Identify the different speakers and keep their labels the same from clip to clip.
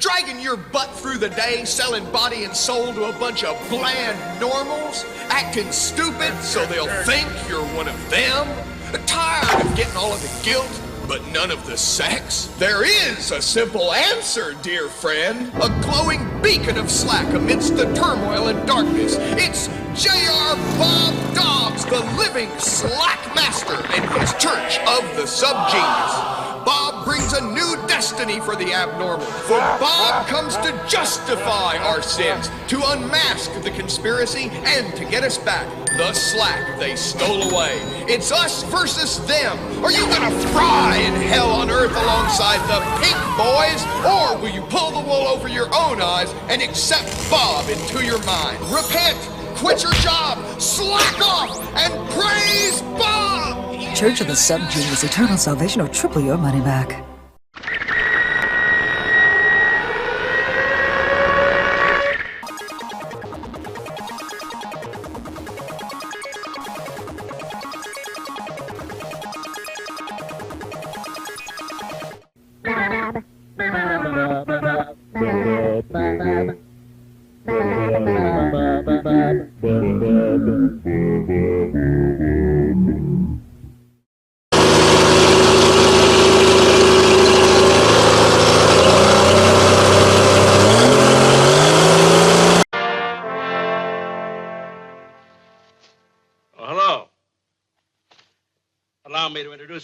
Speaker 1: Dragging your butt through the day, selling body and soul to a bunch of bland normals, acting stupid so they'll think you're one of them. Tired of getting all of the guilt, but none of the sex? There is a simple answer, dear friend. A glowing beacon of slack amidst the turmoil and darkness. It's J.R. Bob Dobbs, the living slack master, and his Church of the Subgenius. Bob brings a new destiny for the abnormal, for Bob comes to justify our sins, to unmask the conspiracy, and to get us back the slack they stole away. It's us versus them. Are you gonna fry in hell on earth alongside the pink boys, or will you pull the wool over your own eyes and accept Bob into your mind? Repent, quit your job, slack off, and praise Bob!
Speaker 2: Church of the Subgenius, eternal salvation, or triple your money back.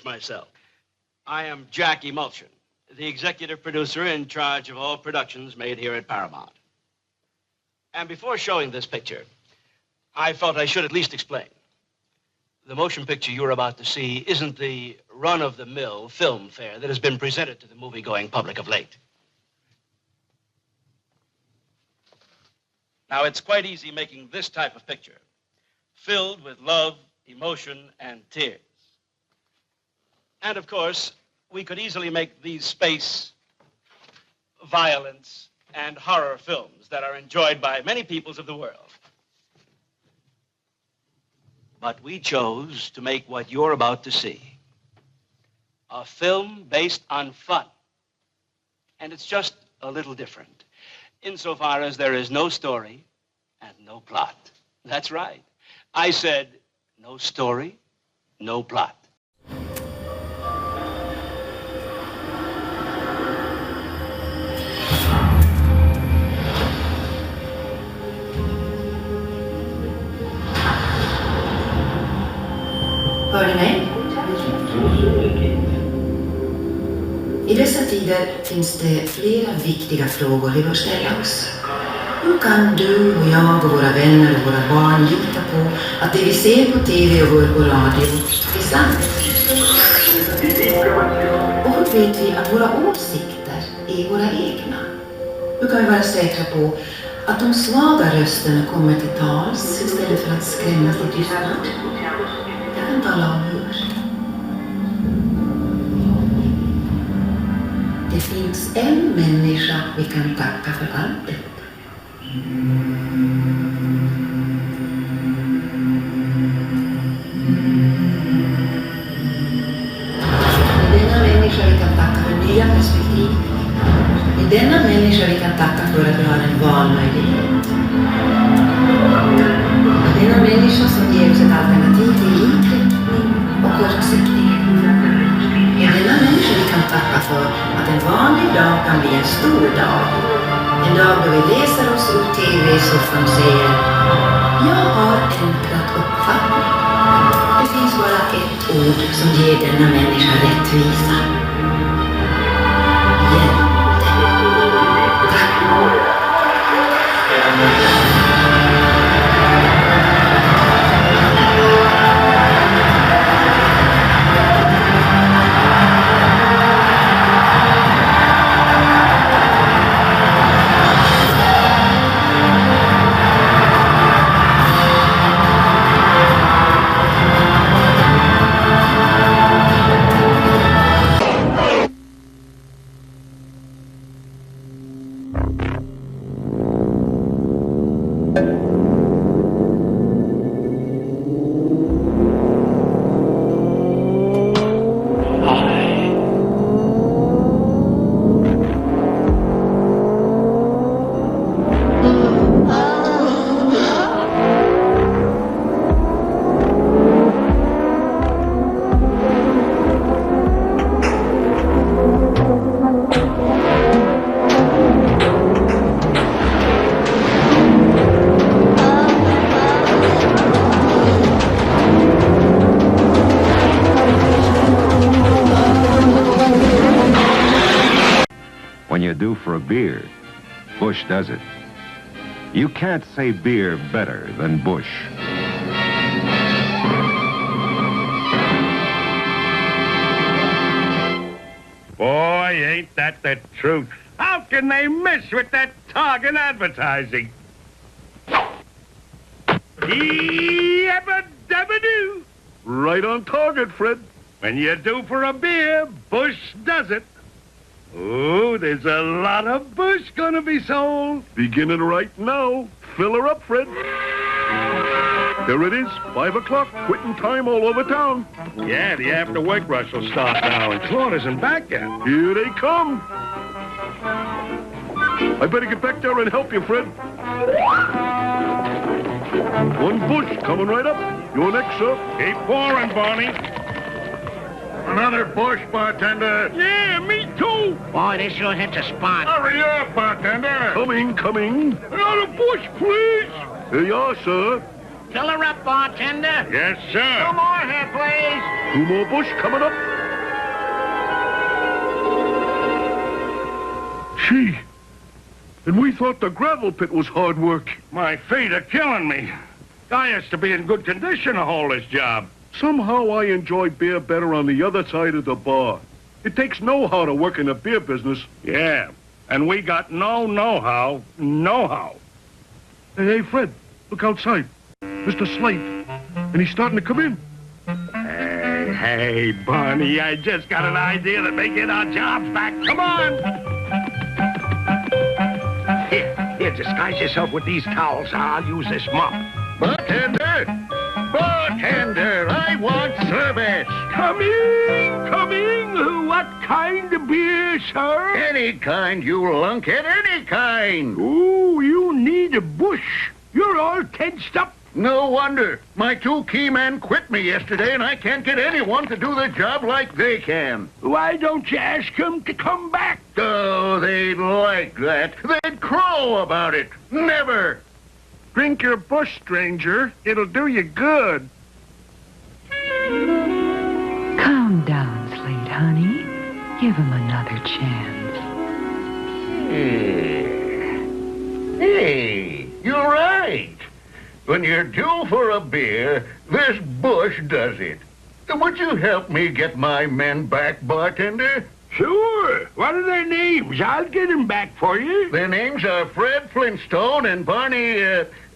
Speaker 3: Myself. I am Jack Emulsion, the executive producer in charge of all productions made here at Paramount. And before showing this picture, I felt I should at least explain. The motion picture you're about to see isn't the run-of-the-mill film fare that has been presented to the movie-going public of late. Now, it's quite easy making this type of picture, filled with love, emotion, and tears. And, of course, we could easily make these space, violence, and horror films that are enjoyed by many peoples of the world. But we chose to make what you're about to see a film based on fun. And it's just a little different, insofar as there is no story and no plot. That's right. I said no story, no plot.
Speaker 4: Hör ni mig? I dessa tider finns det flera viktiga frågor vi bör ställa oss. Hur kan du och jag och våra vänner och våra barn lita på att det vi ser på TV och hör på radio är sant? Och hur vet vi att våra åsikter är våra egna? Hur kan vi vara säkra på att de svaga rösterna kommer till tals istället för att skrämmas till tystnad? Jag kan tala om hur. Det finns en människa vi kan tacka för allt detta. Det är denna människa vi kan tacka för nya perspektiv. Det är denna människa vi kan tacka för att vi har en valmöjlighet. Det är denna människa som ger oss ett alternativ till likriktning och kortsiktighet. Det är denna människa vi kan tacka för att en vanlig dag kan bli en stor dag. En dag då vi läser oss ur TV-soffan och säger: jag har ändrat uppfattning. Det finns bara ett ord som ger denna människa rättvisa. Hjälte.
Speaker 5: do for a beer, Bush does it. You can't say beer better than Bush.
Speaker 6: Boy, ain't that the truth. How can they miss with that target advertising? Yabba-dabba-doo. Right on target, Fred. When you do for a beer, Bush does it. Oh, there's a lot of Bush gonna be sold. Beginning right now. Fill her up, Fred. There it is, 5 o'clock, quitting time all over town. Yeah, the after-work rush will start now, and Claude isn't back yet. Here they come. I better get back there and help you, Fred. One Bush coming right up. You're next, sir. Keep pouring, Barney. Another Bush, bartender. Yeah, me too.
Speaker 7: Boy, this sure hits a spot.
Speaker 6: Hurry up, bartender. Coming. Another Bush, please. Here you are, sir.
Speaker 7: Fill her up, bartender.
Speaker 6: Yes, sir.
Speaker 7: Two more here, please.
Speaker 6: 2 more Bush coming up. Gee, and we thought the gravel pit was hard work. My feet are killing me. Guy has to be in good condition to hold this job. Somehow I enjoy beer better on the other side of the bar. It takes know-how to work in the beer business. Yeah, and we got no know-how. Hey, Fred, look outside. Mr. Slate, and he's starting to come in. Hey, Barney, I just got an idea that may get our jobs back. Come on! Here, disguise yourself with these towels. I'll use this mop. Bartender, I want service. Coming. What kind of beer, sir? Any kind, you lunkhead, any kind. Ooh, you need a Bush. You're all tensed up. No wonder. My 2 key men quit me yesterday, and I can't get anyone to do the job like they can. Why don't you ask them to come back? Oh, they'd like that. They'd crow about it. Never. Drink your Bush, stranger. It'll do you good.
Speaker 2: Calm down, Slate, honey. Give him another chance.
Speaker 6: Hey, you're right. When you're due for a beer, this Bush does it. Would you help me get my men back, bartender? Sure. What are their names? I'll get them back for you. Their names are Fred Flintstone and Barney,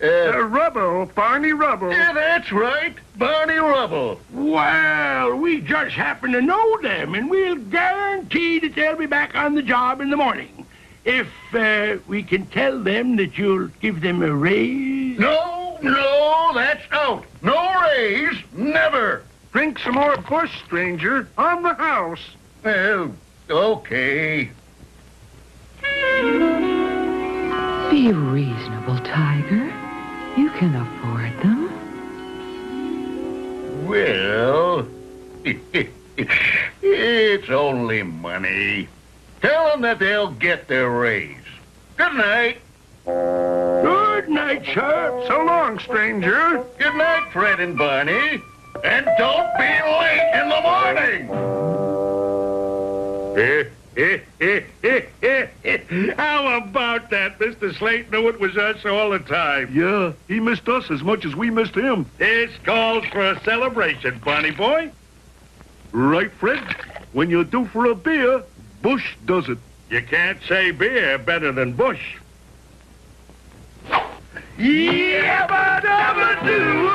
Speaker 6: Rubble. Barney Rubble. Yeah, that's right. Barney Rubble. Well, we just happen to know them, and we'll guarantee that they'll be back on the job in the morning. If we can tell them that you'll give them a raise. No, that's out. No raise, never. Drink some more Bush, stranger, on the house. Well, okay.
Speaker 2: Be reasonable, Tiger. You can afford them.
Speaker 6: Well, it's only money. Tell them that they'll get their raise. Good night. Good night, sir. So long, stranger. Good night, Fred and Barney. And don't be late in the morning. How about that? Mr. Slate knew it was us all the time. Yeah, he missed us as much as we missed him. This calls for a celebration, Barney boy. Right, Fred? When you're due for a beer, Bush does it. You can't say beer better than Bush. Yabba-dabba-doo!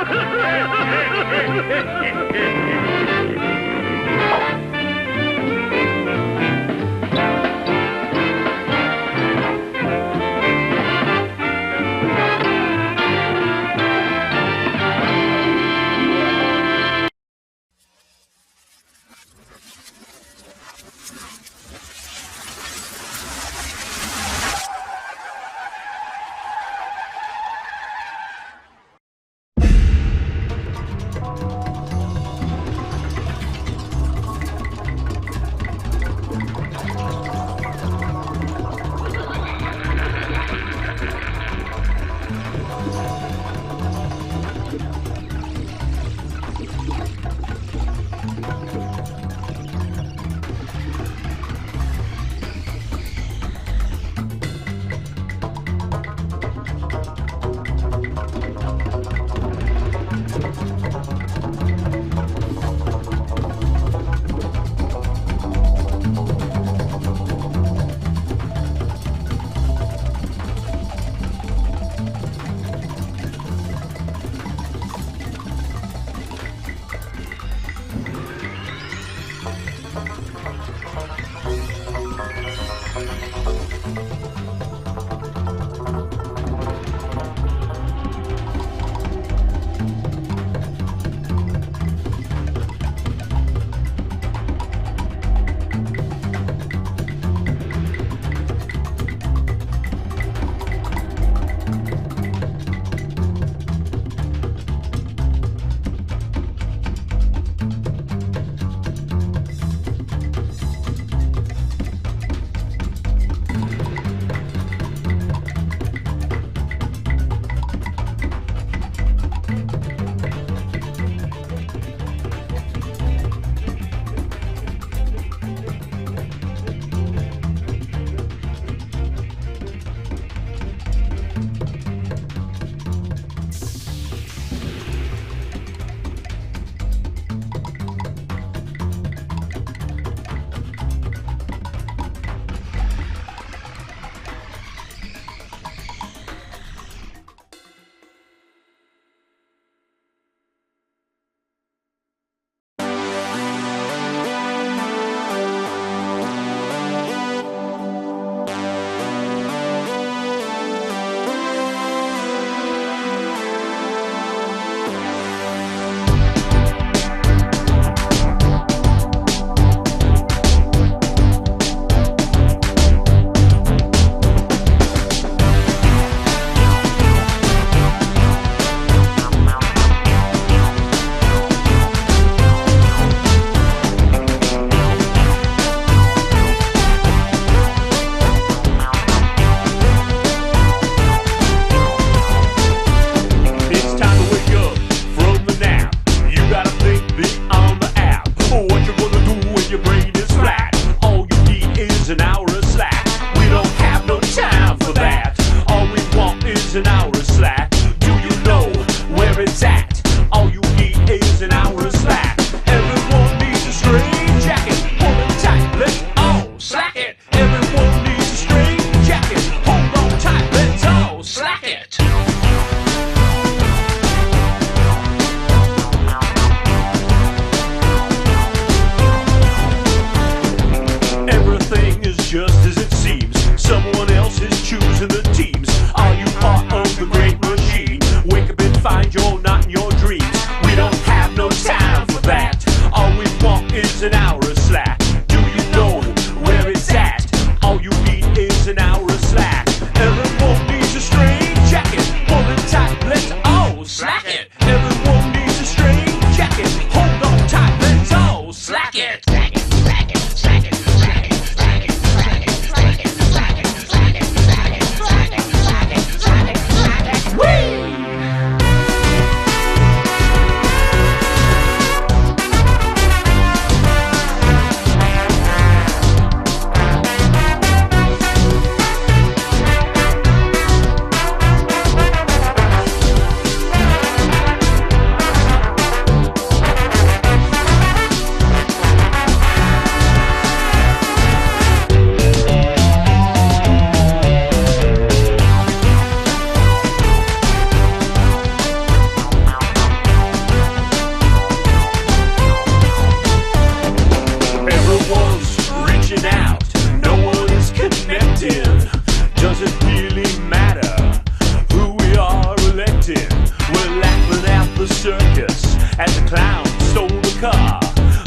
Speaker 8: car.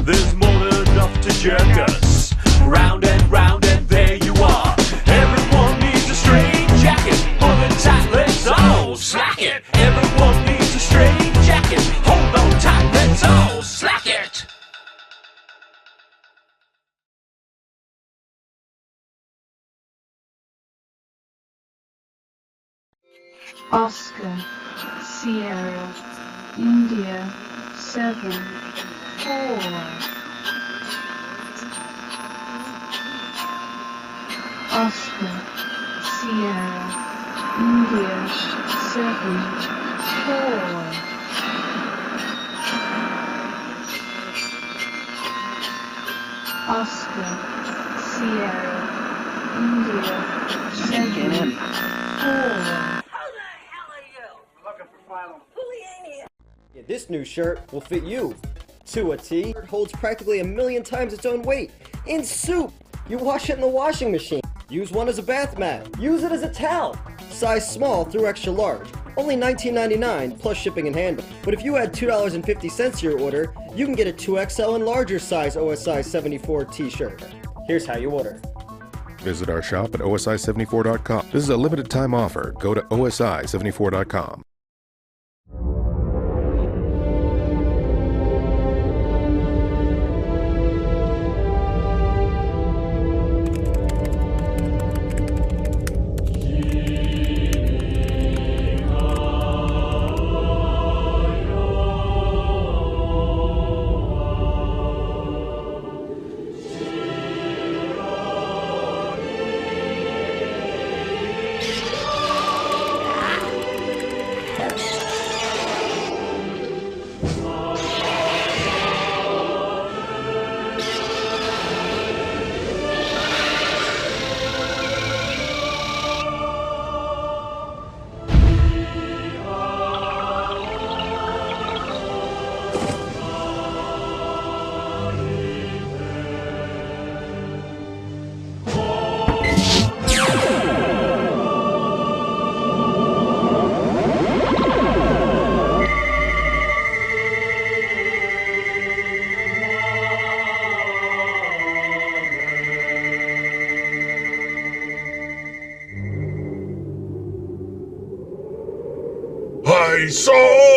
Speaker 8: There's more than enough to jerk us. Round and there you are. Everyone needs a straight jacket. Pull it tight, let's all slack it. Everyone needs a straight jacket. Hold on tight, let's all slack it.
Speaker 9: Oscar, Sierra, India, 7, 4. Oscar, Sierra, India, 7, 4. Oscar, Sierra, India, 7, 4.
Speaker 10: Yeah, this new shirt will fit you to a T. It holds practically 1,000,000 times its own weight. In soup! You wash it in the washing machine. Use one as a bath mat. Use it as a towel. Size small through extra large. Only $19.99 plus shipping and handling. But if you add $2.50 to your order, you can get a 2XL and larger size OSI 74 t-shirt. Here's how you order.
Speaker 11: Visit our shop at osi74.com. This is a limited time offer. Go to osi74.com.
Speaker 12: I saw!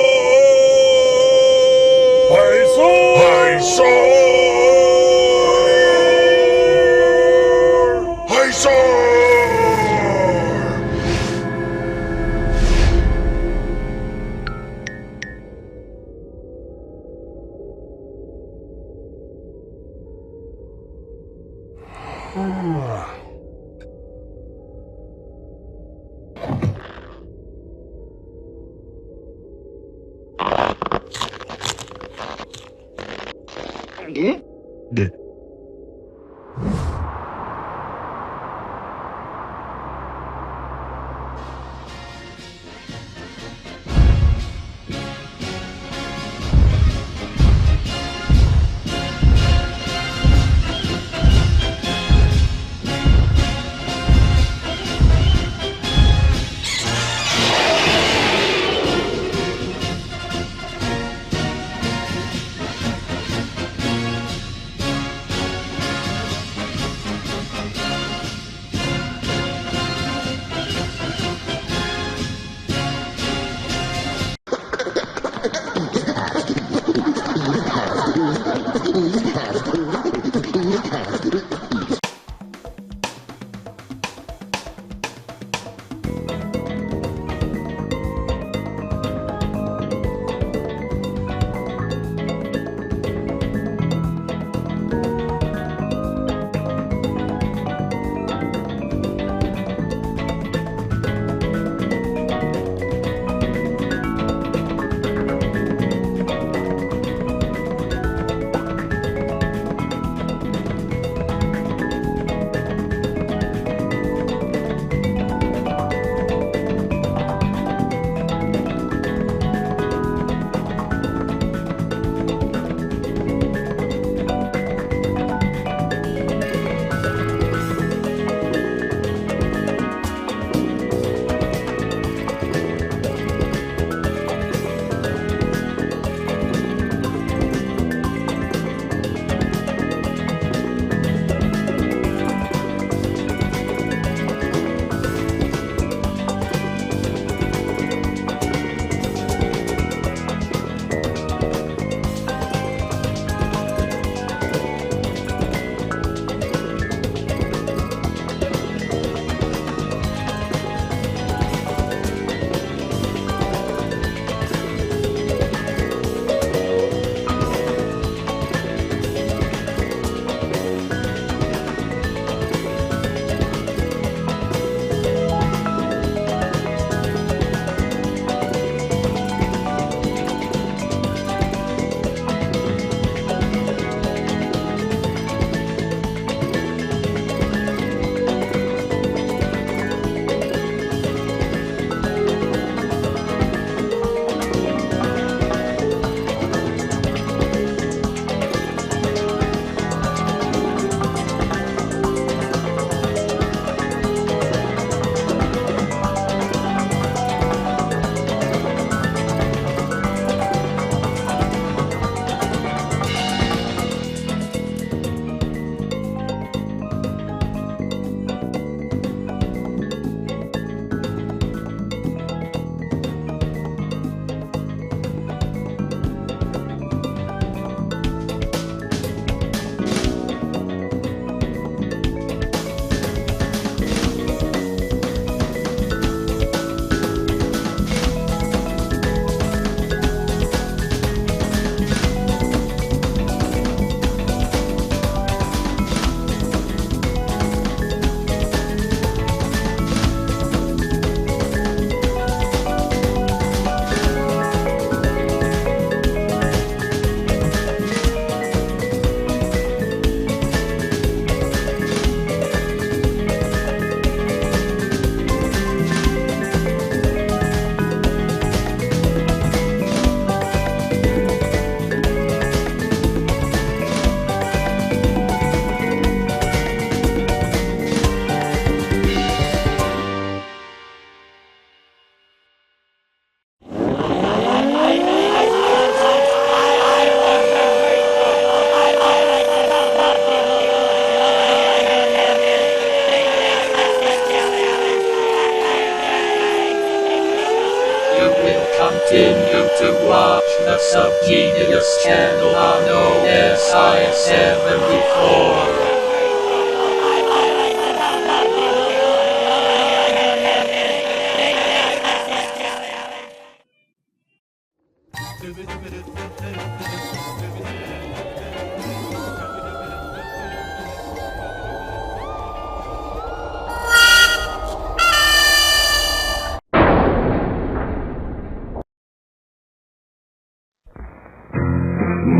Speaker 13: to watch the Subgenius channel on OSI-74.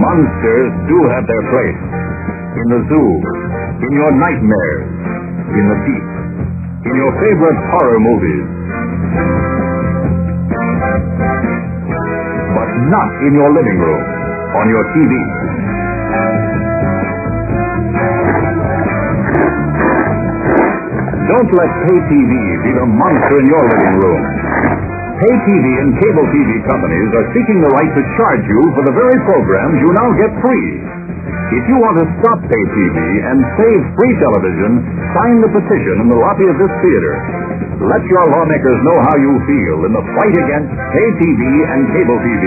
Speaker 14: Monsters do have their place. In the zoo, in your nightmares, in the deep, in your favorite horror movies. But not in your living room, on your TV. Don't let pay TV be the monster in your living room. Pay TV and cable TV companies are seeking the right to charge you for the very programs you now get free. If you want to stop pay TV and save free television, sign the petition in the lobby of this theater. Let your lawmakers know how you feel in the fight against pay TV and cable TV.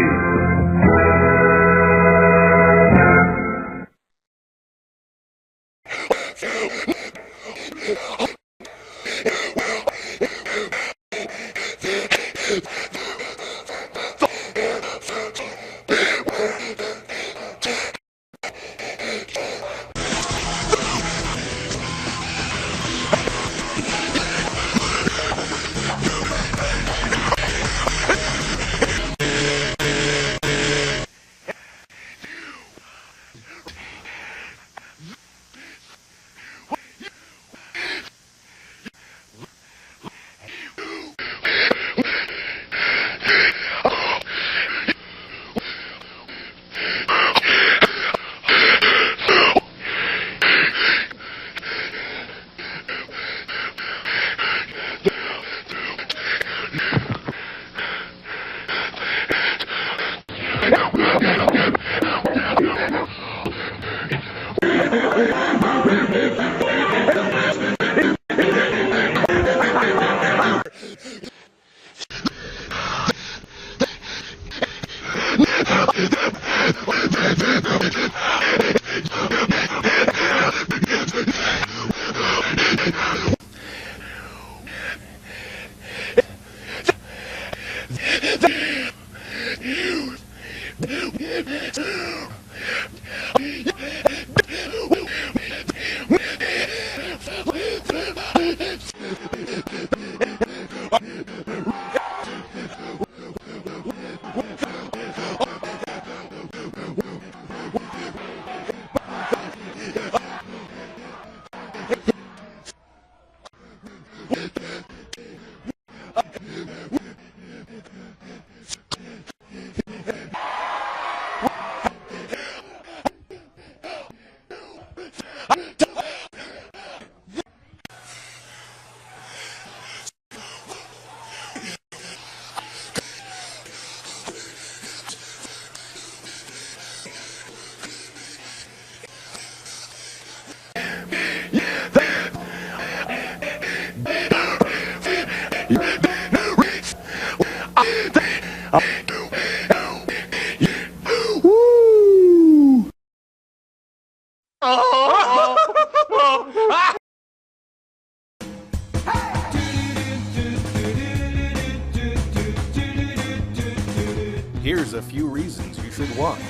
Speaker 11: Here's a few reasons you should watch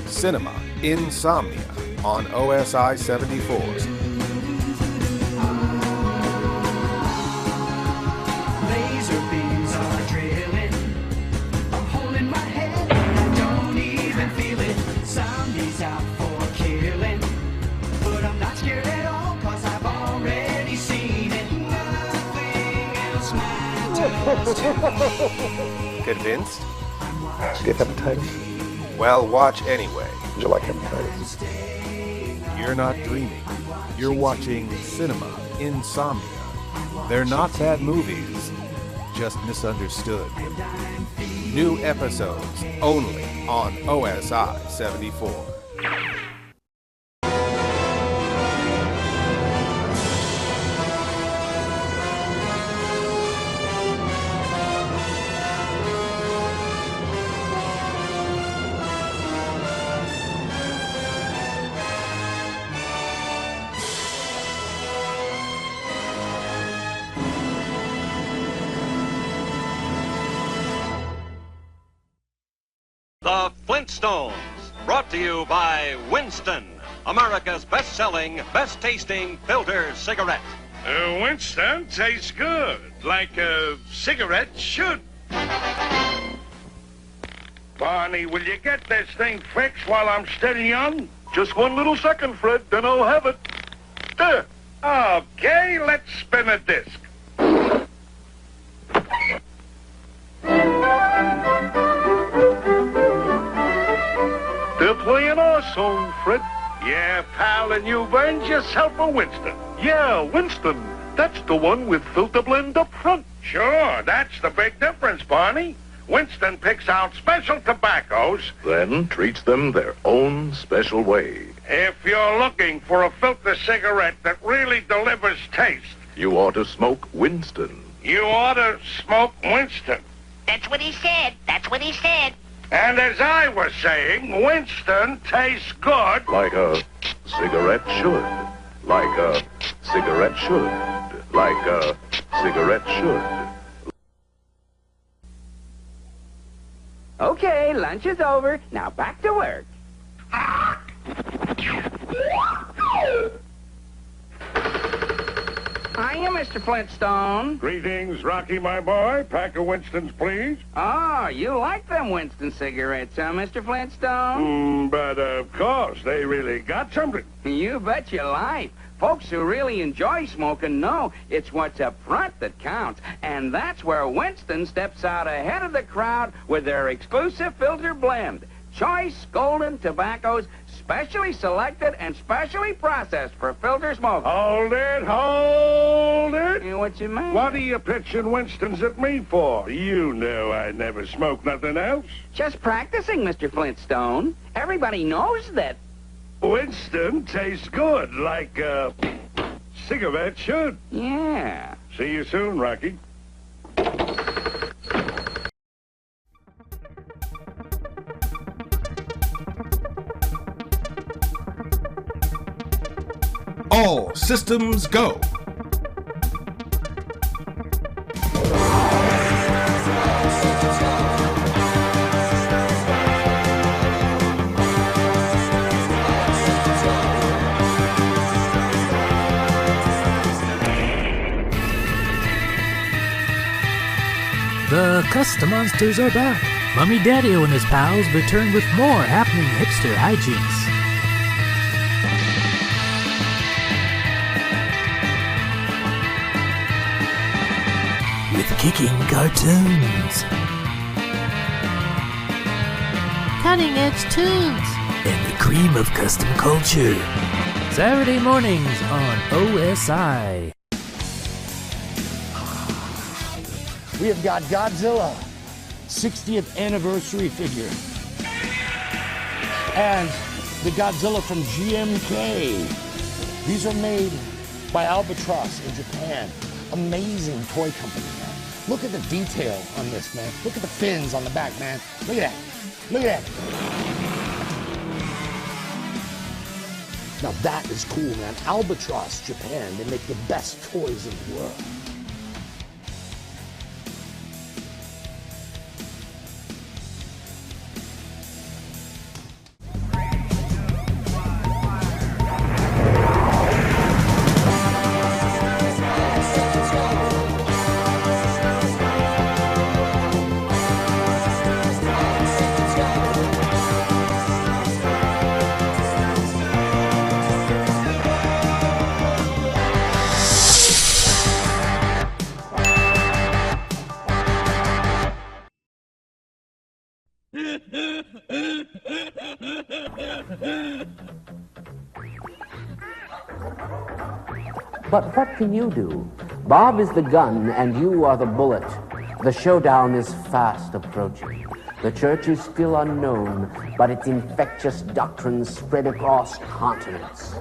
Speaker 11: Cinema Insomnia on OSI 74.
Speaker 15: Laser beams are drilling. I'm holding my head, I don't even feel it. Somebody's out for killing, but I'm not scared at all, cause I've already seen it. Nothing else matters to me.
Speaker 11: Convinced?
Speaker 16: Do you have hepatitis?
Speaker 11: Well, watch anyway.
Speaker 16: Would you like hepatitis?
Speaker 11: You're not dreaming. You're watching Cinema Insomnia. They're not bad movies, just misunderstood. New episodes only on OSI 74.
Speaker 17: you by Winston, America's best-selling, best-tasting filter cigarette.
Speaker 6: Winston tastes good, like a cigarette should. Barney, will you get this thing fixed while I'm steady on?
Speaker 12: Just one little second, Fred, then I'll have it.
Speaker 6: There. Okay, let's spin a disc.
Speaker 12: They're playing our song, Fred.
Speaker 6: Yeah, pal, and you've earned yourself a Winston.
Speaker 12: Yeah, Winston. That's the one with filter blend up front.
Speaker 6: Sure, that's the big difference, Barney. Winston picks out special tobaccos,
Speaker 12: Then treats them their own special way.
Speaker 6: if you're looking for a filter cigarette that really delivers taste,
Speaker 12: You ought to smoke Winston.
Speaker 6: you ought to smoke Winston.
Speaker 7: That's what he said. That's what he said.
Speaker 6: And as I was saying, Winston tastes good.
Speaker 12: Like a cigarette should. Like a cigarette should. Like a cigarette should.
Speaker 18: Okay, lunch is over. Now back to work. Hiya, Mr. Flintstone.
Speaker 6: Greetings, Rocky, my boy. Pack of Winstons, please.
Speaker 18: Oh, you like them Winston cigarettes, huh, Mr. Flintstone?
Speaker 6: But of course, they really got something.
Speaker 18: You bet your life. Folks who really enjoy smoking know it's what's up front that counts. And that's where Winston steps out ahead of the crowd with their exclusive filter blend. Choice golden tobaccos, specially selected and specially processed for filter smoke.
Speaker 6: Hold it, hold it.
Speaker 18: What you mean?
Speaker 6: What are you pitching Winston's at me for? You know I never smoke nothing else.
Speaker 18: Just practicing, Mr. Flintstone. Everybody knows that.
Speaker 6: Winston tastes good, like a cigarette should.
Speaker 18: Yeah.
Speaker 6: See you soon, Rocky.
Speaker 19: All systems go.
Speaker 20: The Custom Monsters are back. Mummy Daddy-O and his pals return with more happening hipster hijinks. With kicking cartoons, cutting-edge tunes, and the cream of custom culture. Saturday mornings on OSI.
Speaker 21: We have got Godzilla 60th anniversary figure. And the Godzilla from GMK. These are made by Albatross in Japan. Amazing toy company, man. Look at the detail on this, man. Look at the fins on the back, man. Look at that. Look at that. Now that is cool, man. Albatross, Japan. They make the best toys in the world.
Speaker 22: But what can you do? Bob is the gun and you are the bullet. The showdown is fast approaching. The church is still unknown, but its infectious doctrines spread across continents.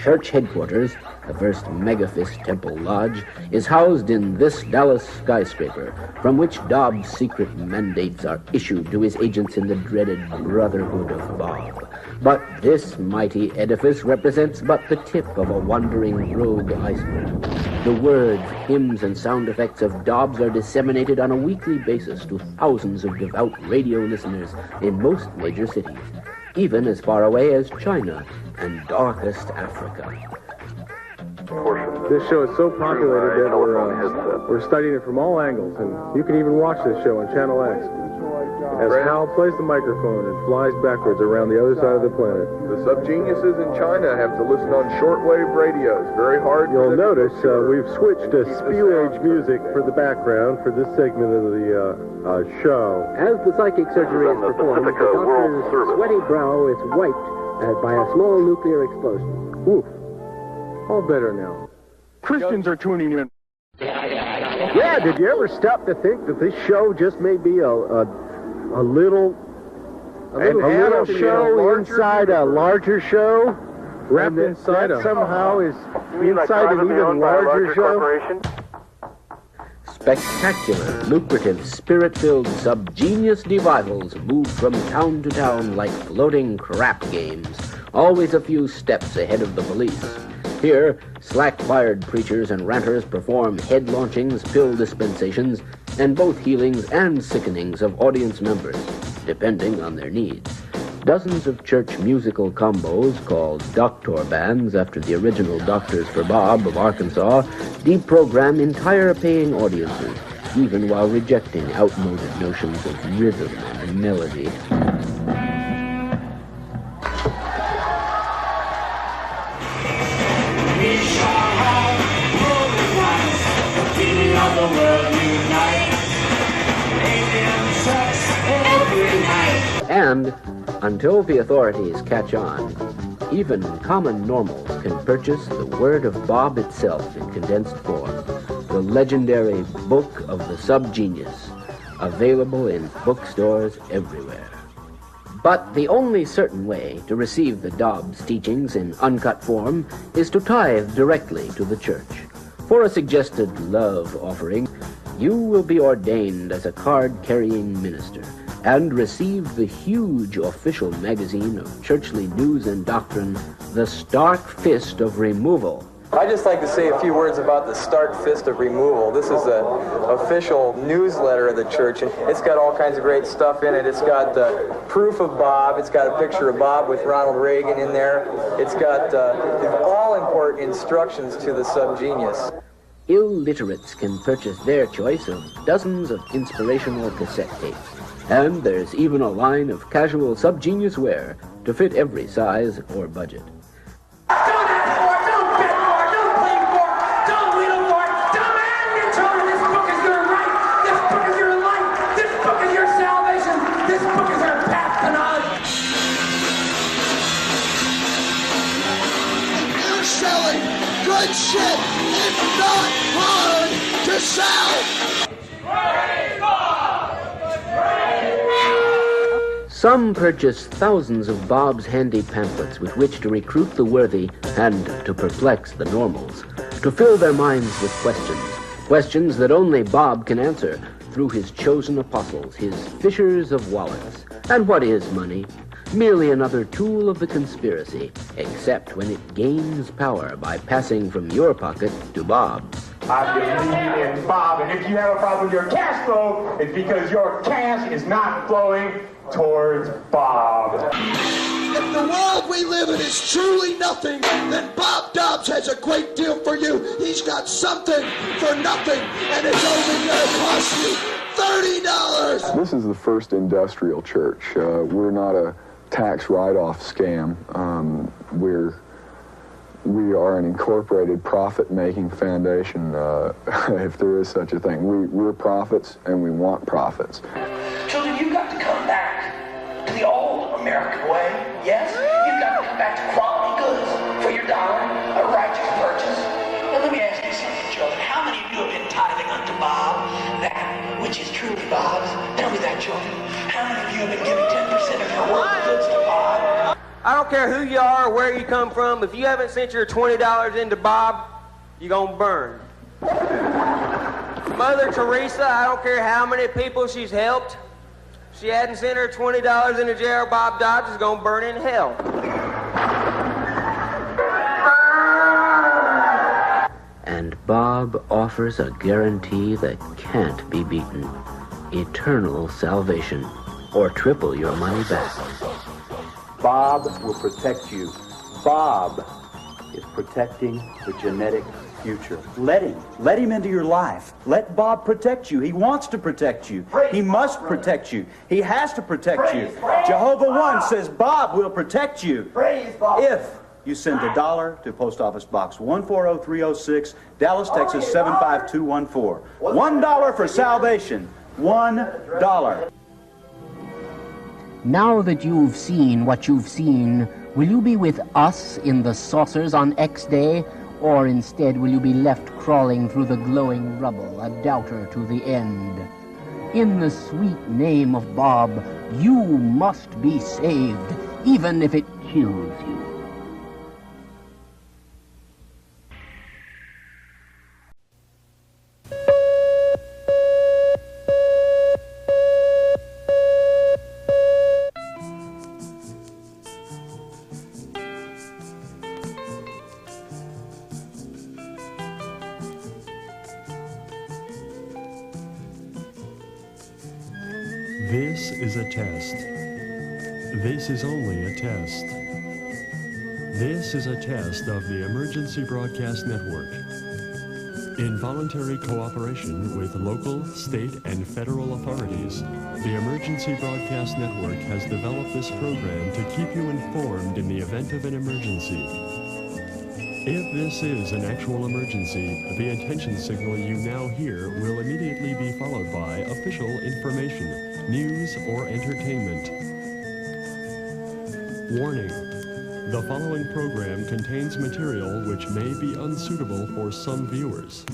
Speaker 22: Church headquarters, the first Megafist Temple Lodge, is housed in this Dallas skyscraper, from which Dobbs' secret mandates are issued to his agents in the dreaded Brotherhood of Bob. But this mighty edifice represents but the tip of a wandering rogue iceberg. The words, hymns, and sound effects of Dobbs are disseminated on a weekly basis to thousands of devout radio listeners in most major cities, even as far away as China and darkest Africa.
Speaker 1: This show is so populated that we're studying it from all angles, and you can even watch this show on Channel X. As Hal plays the microphone and flies backwards around the other side of the planet.
Speaker 3: The subgeniuses in China have to listen on shortwave radios. Very hard.
Speaker 1: You'll notice we've switched to Spiel-Age music for the background for this segment of the show.
Speaker 22: As the psychic surgery is performed, the doctor's sweaty brow is wiped by a small nuclear explosion.
Speaker 1: Oof. All better now. Christians are tuning in. Yeah, did you ever stop to think that this show just may be a little show inside a larger show? Wrapped inside that somehow is inside an even larger show?
Speaker 22: Spectacular, lucrative, spirit-filled, subgenius devivals move from town to town like floating crap games, always a few steps ahead of the police. Here, slack-fired preachers and ranters perform head launchings, pill dispensations, and both healings and sickenings of audience members, depending on their needs. Dozens of church musical combos, called doctor bands after the original Doctors for Bob of Arkansas, deprogram entire paying audiences, even while rejecting outmoded notions of rhythm and melody.
Speaker 15: The world unite. Alien sex every night.
Speaker 22: And, until the authorities catch on, even common normals can purchase the Word of Bob itself in condensed form, the legendary Book of the Subgenius, available in bookstores everywhere. But the only certain way to receive the Dobbs teachings in uncut form is to tithe directly to the church. For a suggested love offering, you will be ordained as a card-carrying minister and receive the huge official magazine of churchly news and doctrine, The Stark Fist of Removal.
Speaker 23: I'd just like to say a few words about the Stark Fist of Removal. This is an official newsletter of the church, and it's got all kinds of great stuff in it. It's got proof of Bob. It's got a picture of Bob with Ronald Reagan in there. It's got all-important instructions to the subgenius.
Speaker 22: Illiterates can purchase their choice of dozens of inspirational cassette tapes. And there's even a line of casual subgenius wear to fit every size or budget.
Speaker 15: Good shit, it's not hard to sell.
Speaker 22: Some purchase thousands of Bob's handy pamphlets with which to recruit the worthy and to perplex the normals, to fill their minds with questions that only Bob can answer through his chosen apostles, his fishers of wallets. And what is money? Merely another tool of the conspiracy, except when it gains power by passing from your pocket to Bob's.
Speaker 24: I believe in Bob, and if you have a problem with your cash flow, it's because your cash is not flowing towards Bob.
Speaker 15: If the world we live in is truly nothing, then Bob Dobbs has a great deal for you. He's got something for nothing, and it's only going to cost you $30.
Speaker 25: This is the first industrial church. We're not a tax write-off scam. We are an incorporated profit-making foundation, if there is such a thing. We're prophets, and we want profits.
Speaker 26: Children, you've got to come back to the old American way, yes? You've got to come back to quality goods for your dollar, a righteous purchase. Now let me ask you something, children. How many of you have been tithing unto Bob, that which is truly Bob's? Tell me that, children. How many of you have been giving 10% of your worldly goods to Bob?
Speaker 27: I don't care who you are or where you come from. If you haven't sent your $20 into Bob, you're going to burn. Mother Teresa, I don't care how many people she's helped. If she hadn't sent her $20 into jail, Bob Dobbs is going to burn in hell.
Speaker 22: And And Bob offers a guarantee that can't be beaten. Eternal salvation, or triple your money back.
Speaker 2: Bob will protect you. Bob is protecting the genetic future. Let him into your life. Let Bob protect you. He wants to protect you. He must protect you. He has to protect you. Jehovah One says Bob will protect you if you send $1 to Post Office Box 140306, Dallas, Texas 75214. $1 for salvation. $1.
Speaker 22: Now that you've seen what you've seen, will you be with us in the saucers on X Day, or instead will you be left crawling through the glowing rubble, a doubter to the end? In the sweet name of Bob, you must be saved, even if it kills you.
Speaker 4: This is a test. This is only a test. This is a test of the Emergency Broadcast Network. In voluntary cooperation with local, state, and federal authorities, the Emergency Broadcast Network has developed this program to keep you informed in the event of an emergency. If this is an actual emergency, the attention signal you now hear will immediately be followed by official information, news, or entertainment. Warning: the following program contains material which may be unsuitable for some viewers.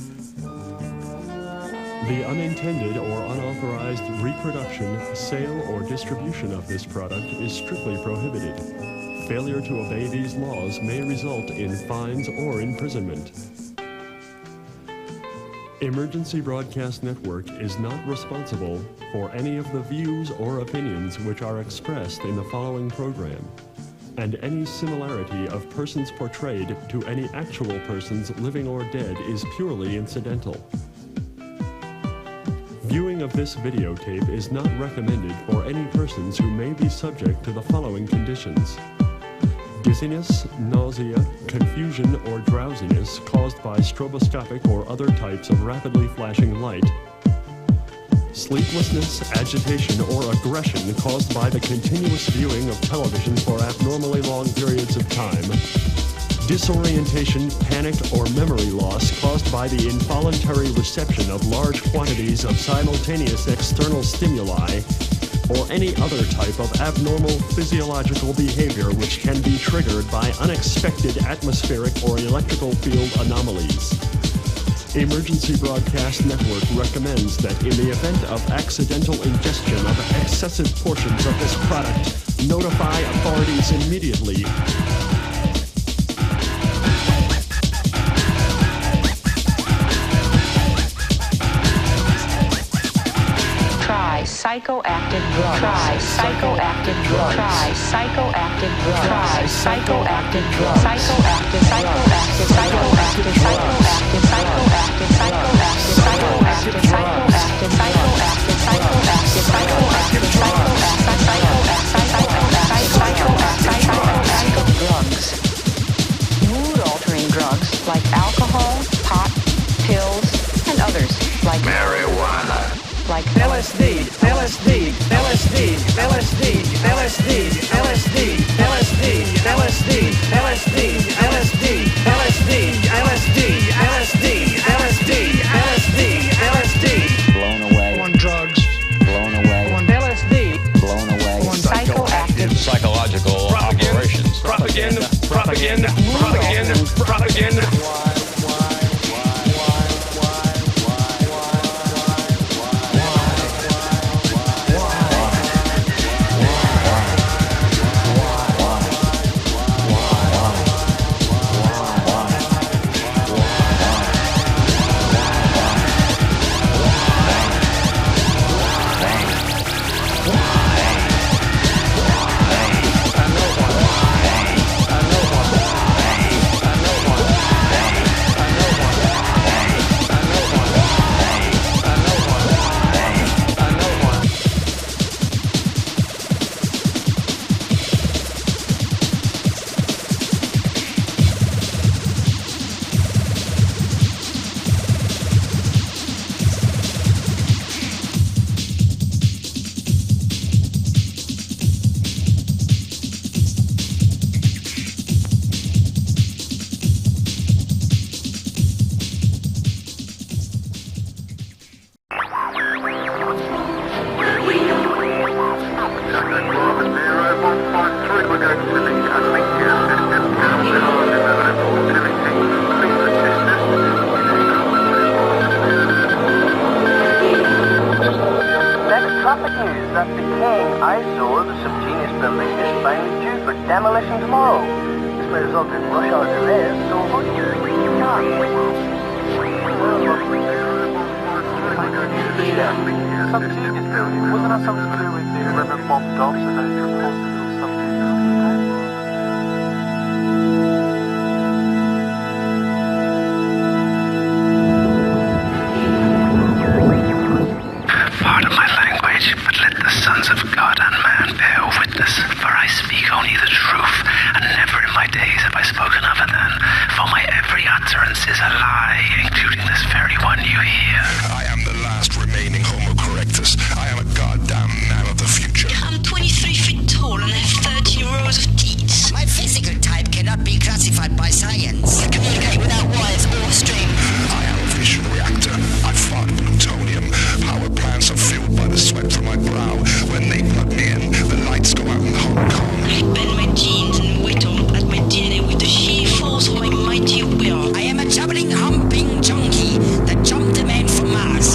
Speaker 4: The unintended or unauthorized reproduction, sale, or distribution of this product is strictly prohibited. Failure to obey these laws may result in fines or imprisonment. Emergency Broadcast Network is not responsible for any of the views or opinions which are expressed in the following program, and any similarity of persons portrayed to any actual persons living or dead is purely incidental. Viewing of this videotape is not recommended for any persons who may be subject to the following conditions: dizziness, nausea, confusion, or drowsiness caused by stroboscopic or other types of rapidly flashing light. Sleeplessness, agitation, or aggression caused by the continuous viewing of television for abnormally long periods of time. Disorientation, panic, or memory loss caused by the involuntary reception of large quantities of simultaneous external stimuli, or any other type of abnormal physiological behavior which can be triggered by unexpected atmospheric or electrical field anomalies. Emergency Broadcast Network recommends that in the event of accidental ingestion of excessive portions of this product, notify authorities immediately.
Speaker 5: Psychoactive drugs. Try psychoactive drugs. Try psychoactive drugs. Try psychoactive drugs. Psychoactive, psychoactive, psychoactive, psychoactive, psychoactive, psychoactive, psychoactive, psychoactive, psychoactive, psychoactive, psychoactive drugs. Mood-altering drugs like alcohol, pot, pills, and others like
Speaker 6: marijuana.
Speaker 5: Like
Speaker 8: LSD, LSD, LSD, LSD, LSD, LSD, LSD, LSD, LSD, LSD, LSD, LSD, LSD, LSD, LSD, LSD.
Speaker 2: Blown away.
Speaker 8: On drugs.
Speaker 2: Blown away.
Speaker 8: On LSD.
Speaker 2: Blown away.
Speaker 8: On psychoactive.
Speaker 9: Psychological operations.
Speaker 8: Propaganda. Propaganda. Propaganda. Propaganda.
Speaker 7: train is due for demolition tomorrow. This may result in rush hour delays, so avoid your cars. Some genius building. Wasn't that something to do with the Reverend Bob Dobbs and those proposals or something?
Speaker 10: Pardon my language, but let the sons of God and man bear witness, for I speak only the truth, and never in my days have I spoken other than, for my every utterance is a lie, including this very one you hear.
Speaker 11: I am the last remaining Homo erectus. I am a goddamn man of the future.
Speaker 13: I'm 23 feet tall and have 13 rows of teeth.
Speaker 14: My physical type cannot be classified by science. I communicate without wires or string.
Speaker 11: I am a fission reactor. I fart plutonium. Power plants are filled by the sweat from my brow. When they plug me in, the lights go out in Hong Kong.
Speaker 13: I bend my genes and wait on at my DNA with the sheer force of my mighty will.
Speaker 14: I am a jubbling, humping junkie that jumped a man from Mars.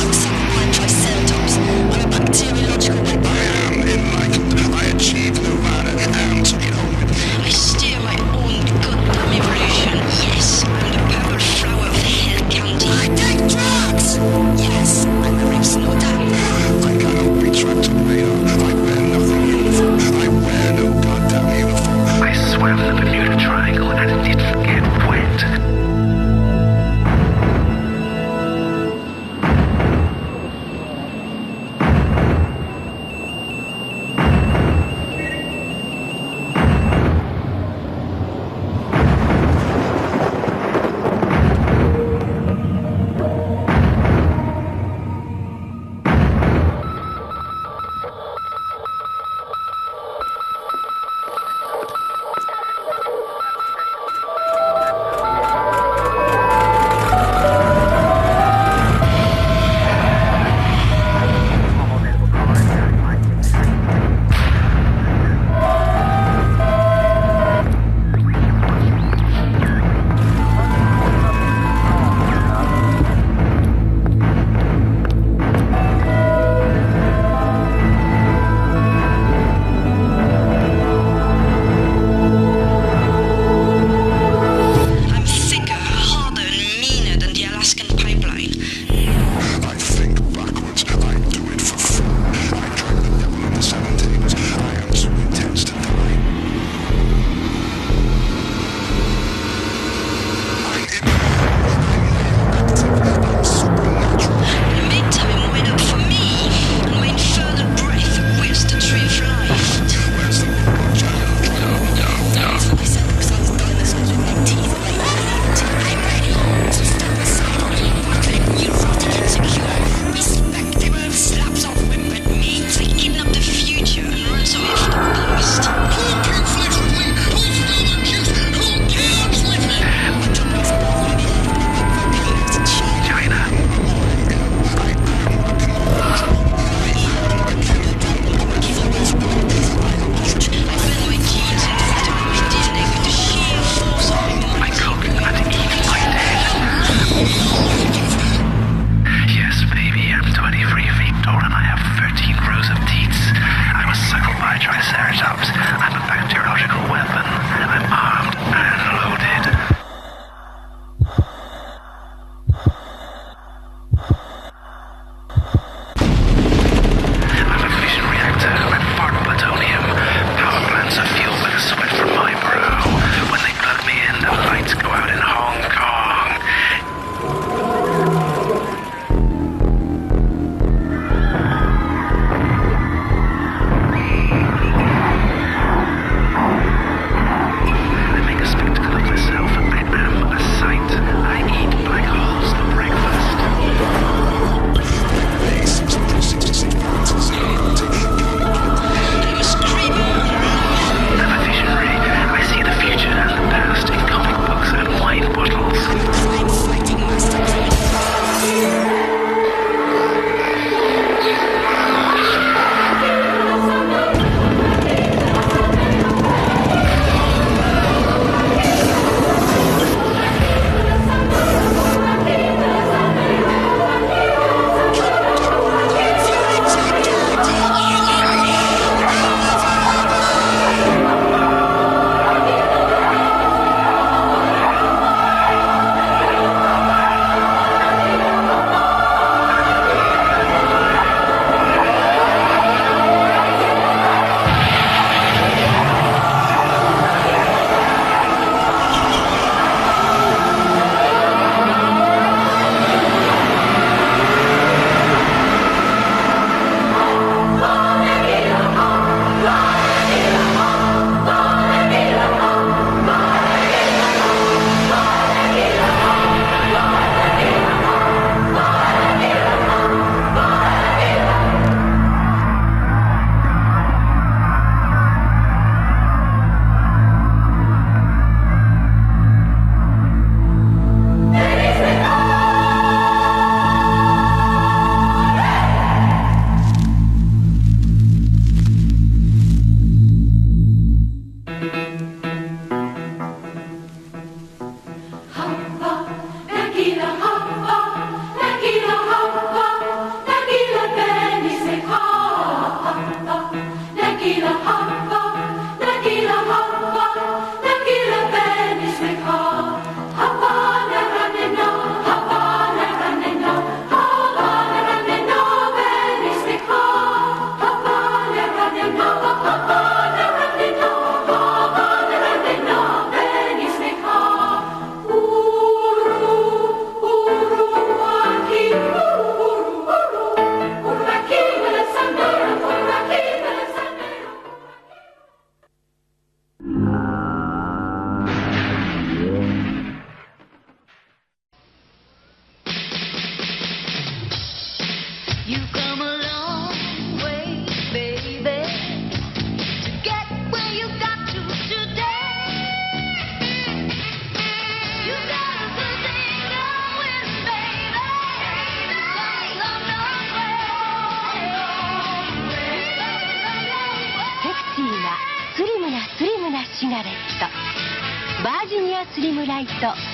Speaker 12: なスリムなシガレット。バージニアスリムライト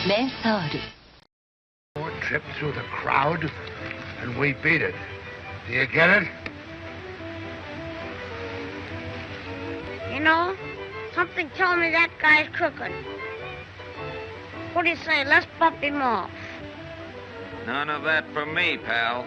Speaker 12: メンソール。
Speaker 6: More trip through the crowd, and we beat it. Do you get it?
Speaker 16: You know, something told me that guy's crooked. What do you say? Let's bump him off.
Speaker 17: None of that for me, pal.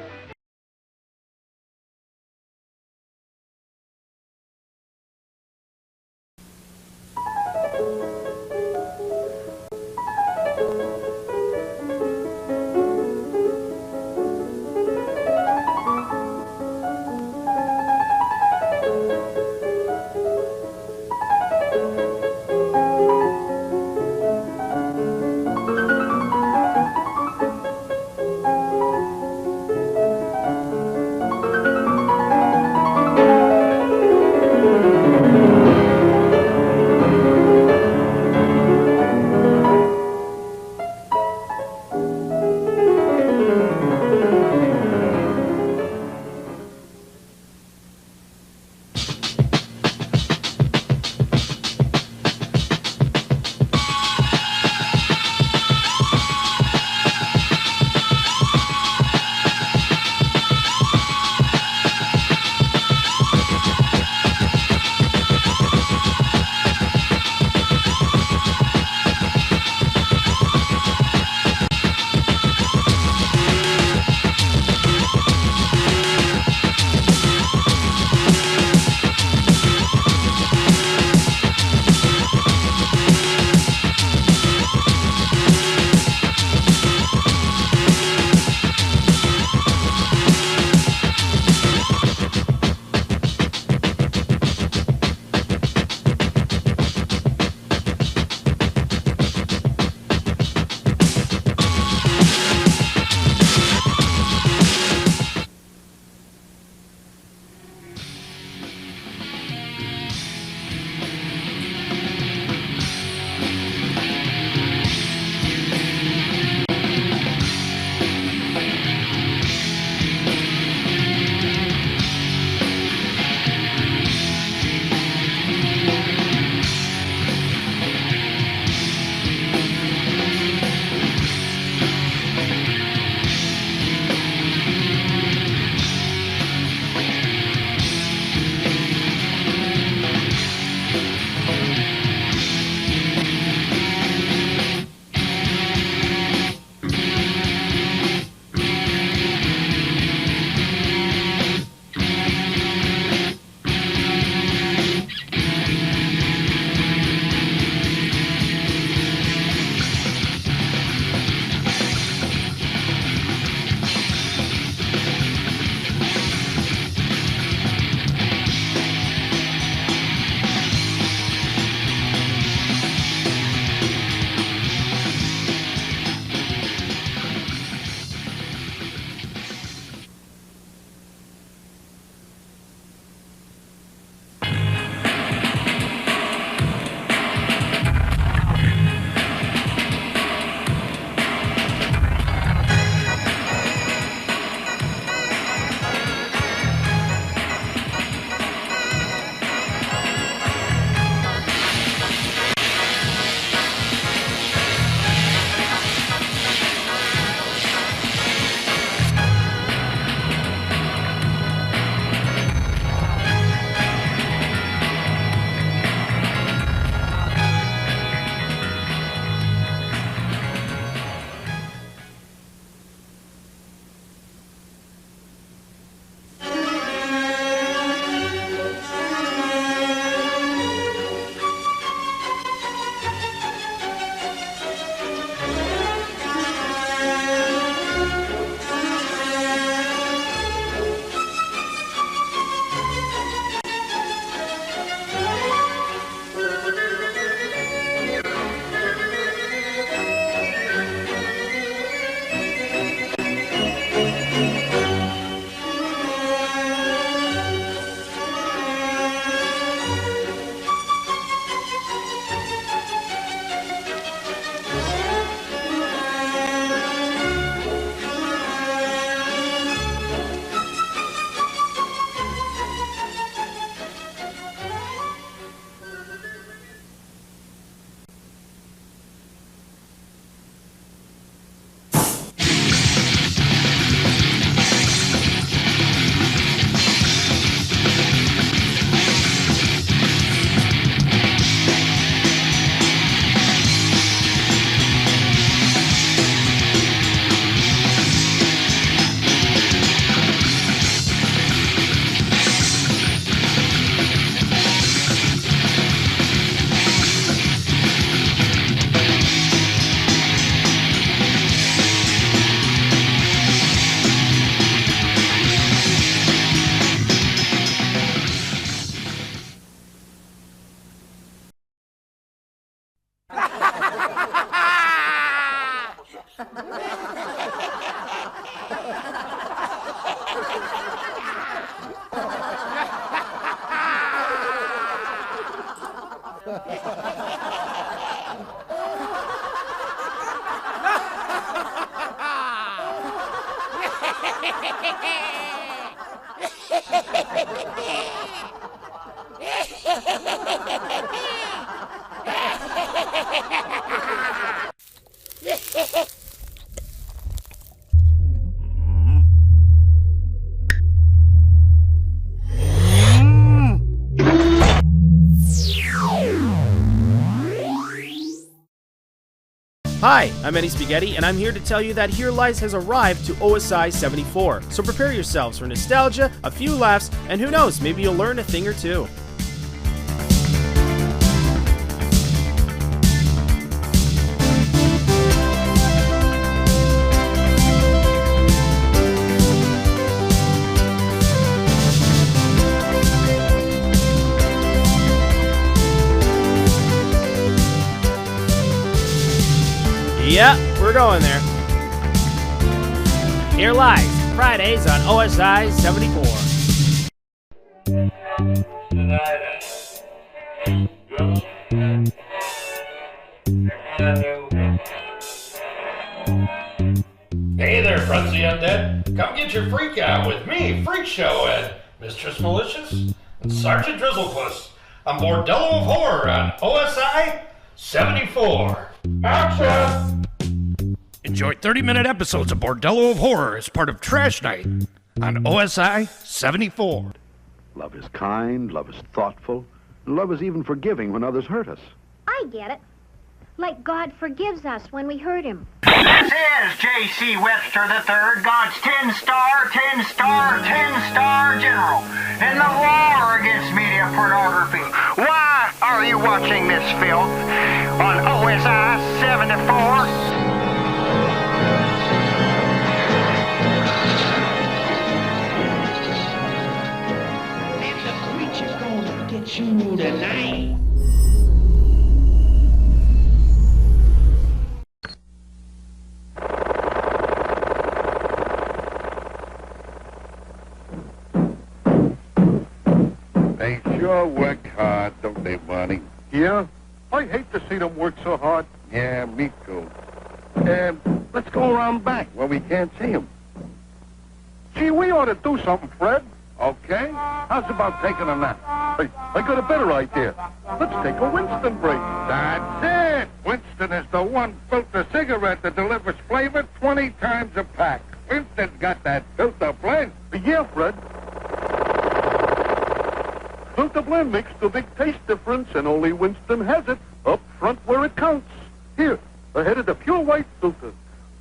Speaker 1: Hi, I'm Eddie Spaghetti, and I'm here to tell you that Here Lies has arrived to OSI 74. So prepare yourselves for nostalgia, a few laughs, and who knows, maybe you'll learn a thing or two. Yep, we're going there. Here Lies, Fridays on OSI 74.
Speaker 3: Hey there, friends of the undead. Come get your freak out with me, Freak Show, and Mistress Malicious, and Sergeant Drizzlepuss on Bordello of Horror on OSI 74. Action! Enjoy 30-minute episodes of Bordello of Horror as part of Trash Night on OSI 74.
Speaker 18: Love is kind, love is thoughtful, and love is even forgiving when others hurt us.
Speaker 19: I get it. Like God forgives us when we hurt him.
Speaker 20: This is J.C. Webster III, God's 10-star general in the war against media pornography. Why are you watching this filth on OSI 74?
Speaker 21: Get you tonight.
Speaker 6: They sure work hard, don't they, Bonnie?
Speaker 23: Yeah? I hate to see them work so hard.
Speaker 6: Yeah, me too. Let's go around back where we can't see them.
Speaker 23: Gee, we ought to do something, Fred.
Speaker 6: Okay. How's about taking a nap?
Speaker 23: Hey, I got a better idea. Let's take a Winston break.
Speaker 6: That's it. Winston is the one filter cigarette that delivers flavor 20 times a pack. Winston's got that filter blend.
Speaker 23: Yeah, Fred. Filter blend makes the big taste difference, and only Winston has it up front where it counts. Here, ahead of the pure white filter.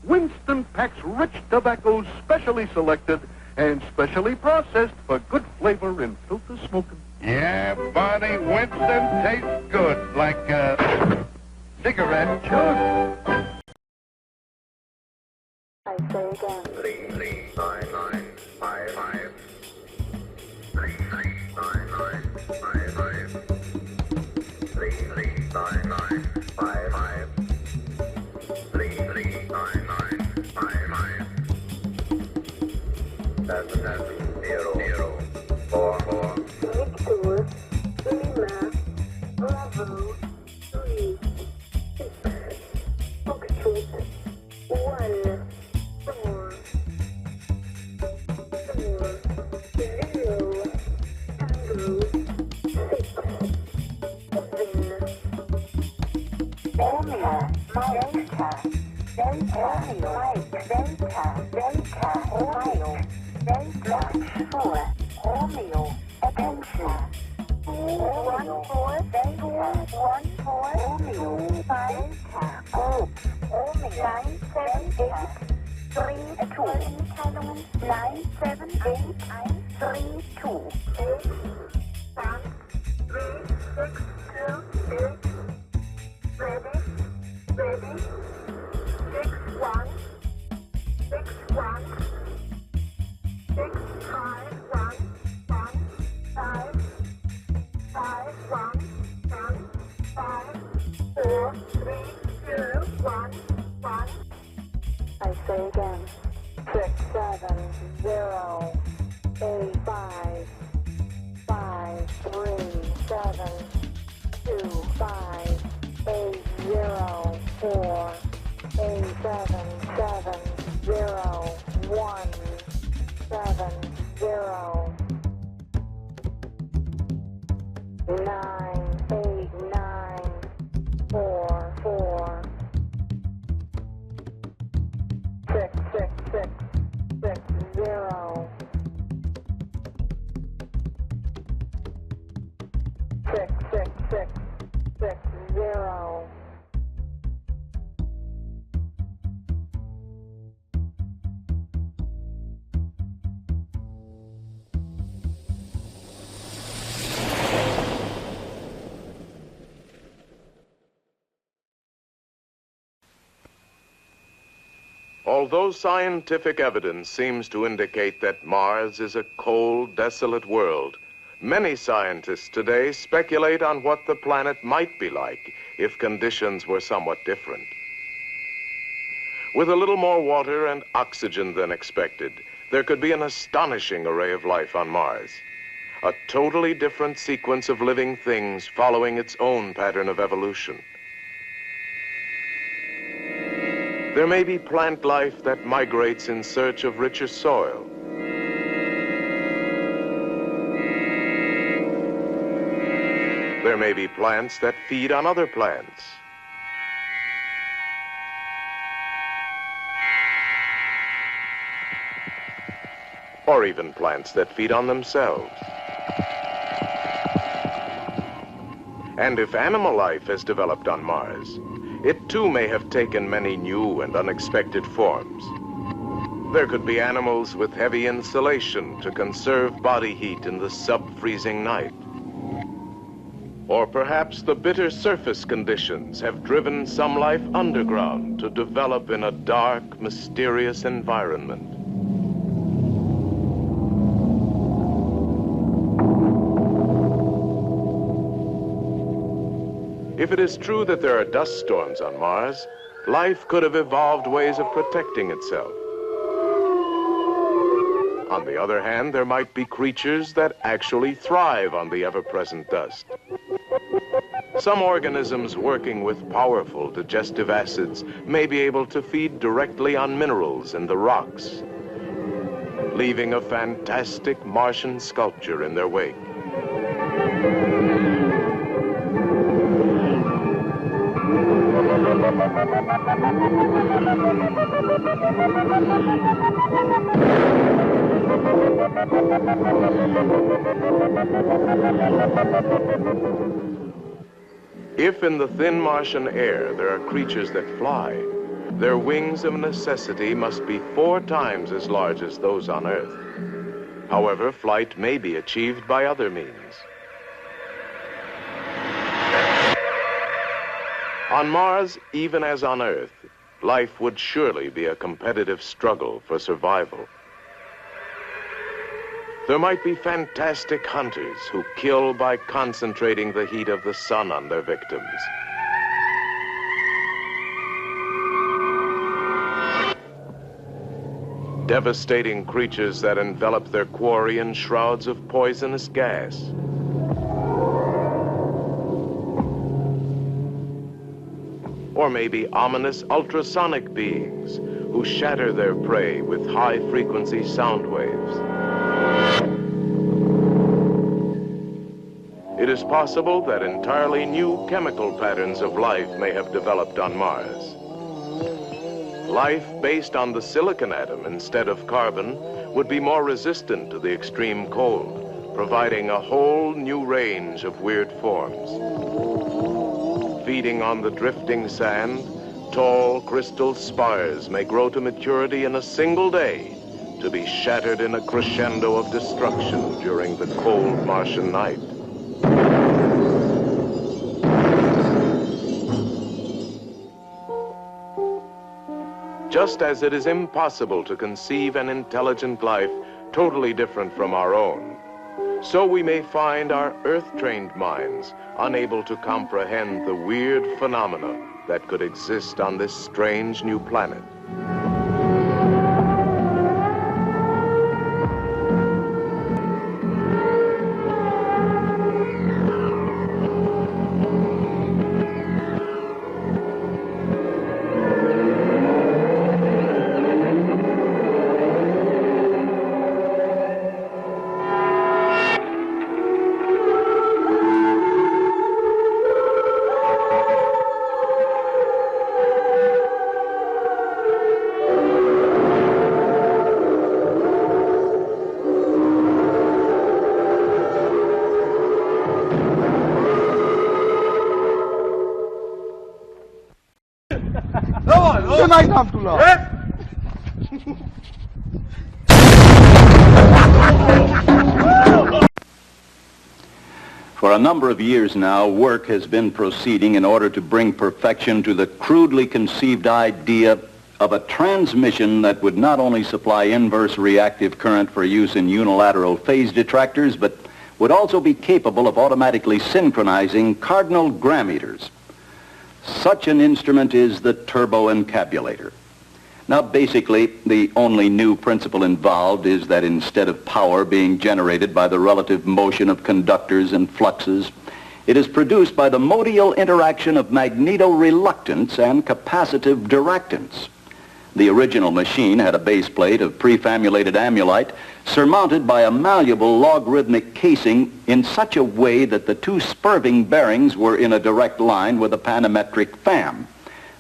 Speaker 23: Winston packs rich tobaccos specially selected and specially processed for good flavor in filter smoking.
Speaker 6: Yeah, Bonnie, Winston tastes good, like a cigarette should.
Speaker 19: I say again.
Speaker 6: 33955.
Speaker 19: 5, 3, 7.
Speaker 4: Although scientific evidence seems to indicate that Mars is a cold, desolate world, many scientists today speculate on what the planet might be like if conditions were somewhat different. With a little more water and oxygen than expected, there could be an astonishing array of life on Mars. A totally different sequence of living things following its own pattern of evolution. There may be plant life that migrates in search of richer soil. There may be plants that feed on other plants. Or even plants that feed on themselves. And if animal life has developed on Mars, it too may have taken many new and unexpected forms. There could be animals with heavy insulation to conserve body heat in the sub-freezing night. Or perhaps the bitter surface conditions have driven some life underground to develop in a dark, mysterious environment. If it is true that there are dust storms on Mars, life could have evolved ways of protecting itself. On the other hand, there might be creatures that actually thrive on the ever-present dust. Some organisms working with powerful digestive acids may be able to feed directly on minerals in the rocks, leaving a fantastic Martian sculpture in their wake. If in the thin Martian air there are creatures that fly, their wings of necessity must be 4 times as large as those on Earth. However, flight may be achieved by other means. On Mars, even as on Earth, life would surely be a competitive struggle for survival. There might be fantastic hunters who kill by concentrating the heat of the sun on their victims. Devastating creatures that envelop their quarry in shrouds of poisonous gas. Or maybe ominous ultrasonic beings who shatter their prey with high-frequency sound waves. It is possible that entirely new chemical patterns of life may have developed on Mars. Life based on the silicon atom instead of carbon would be more resistant to the extreme cold, providing a whole new range of weird forms. Feeding on the drifting sand, tall crystal spires may grow to maturity in a single day to be shattered in a crescendo of destruction during the cold Martian night. Just as it is impossible to conceive an intelligent life totally different from our own, so we may find our Earth-trained minds unable to comprehend the weird phenomena that could exist on this strange new planet.
Speaker 23: Good night, Abdullah.
Speaker 2: For a number of years now, work has been proceeding in order to bring perfection to the crudely conceived idea of a transmission that would not only supply inverse reactive current for use in unilateral phase detractors, but would also be capable of automatically synchronizing cardinal grammeters. Such an instrument is the turboencabulator. Now, basically, the only new principle involved is that instead of power being generated by the relative motion of conductors and fluxes, it is produced by the modial interaction of magneto-reluctance and capacitive diractance. The original machine had a base plate of prefamulated amulite surmounted by a malleable logarithmic casing in such a way that the two spurving bearings were in a direct line with a panametric fam.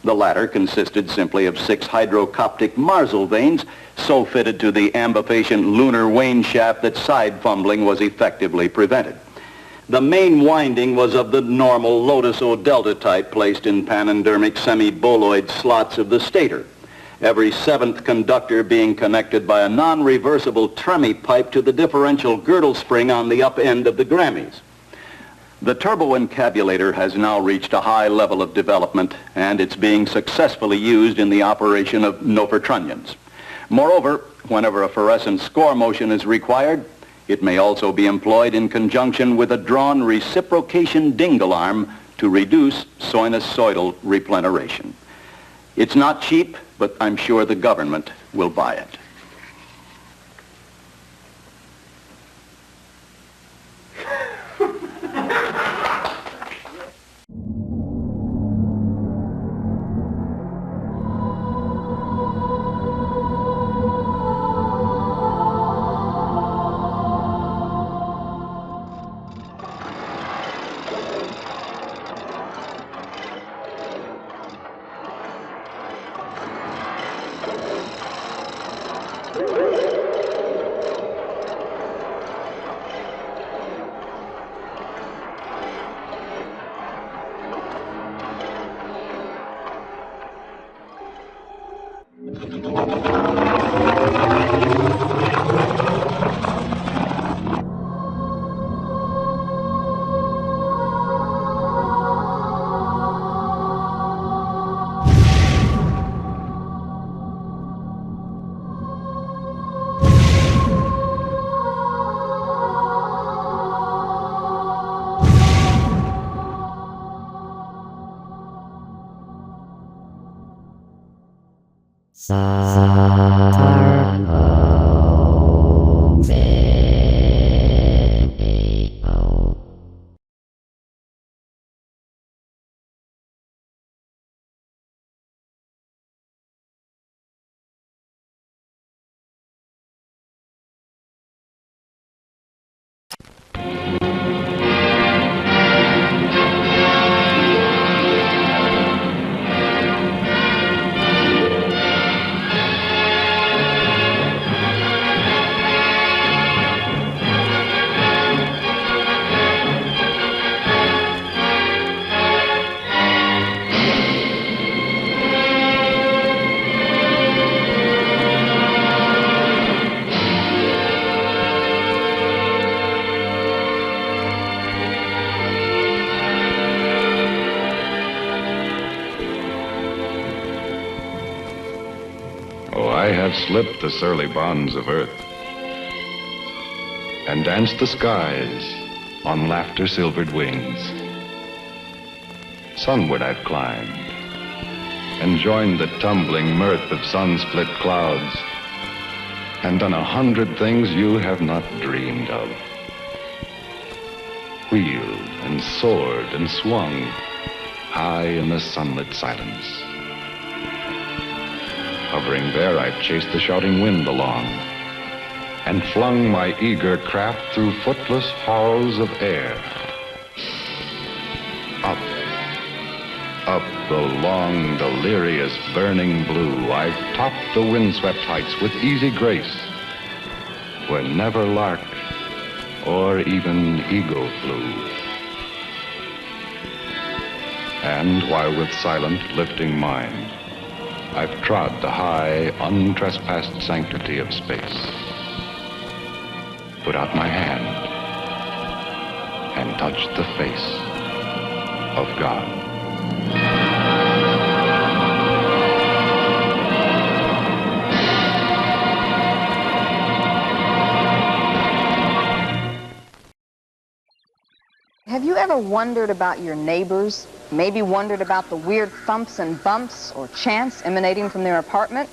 Speaker 2: The latter consisted simply of 6 hydrocoptic Marsal vanes so fitted to the ambifacient lunar wane shaft that side fumbling was effectively prevented. The main winding was of the normal Lotus O-delta type placed in panendermic semi-boloid slots of the stator, every 7th conductor being connected by a non-reversible Tremie pipe to the differential girdle spring on the up end of the Grammys. The turboencabulator has now reached a high level of development, and it's being successfully used in the operation of Nofertronians. Moreover, whenever a fluorescent score motion is required, it may also be employed in conjunction with a drawn reciprocation dingle arm to reduce sinusoidal repleneration. It's not cheap, but I'm sure the government will buy it.
Speaker 5: I have slipped the surly bonds of earth and danced the skies on laughter-silvered wings. Sunward I've climbed and joined the tumbling mirth of sun-split clouds and done 100 things you have not dreamed of. Wheeled and soared and swung high in the sunlit silence. Hovering there, I've chased the shouting wind along and flung my eager craft through footless halls of air. Up, up the long, delirious, burning blue, I've topped the windswept heights with easy grace, where never lark or even eagle flew. And while with silent, lifting mind, I've trod the high, untrespassed sanctity of space. Put out my hand and touched the face of God.
Speaker 9: Have you ever wondered about your neighbors? Maybe wondered about the weird thumps and bumps or chants emanating from their apartment?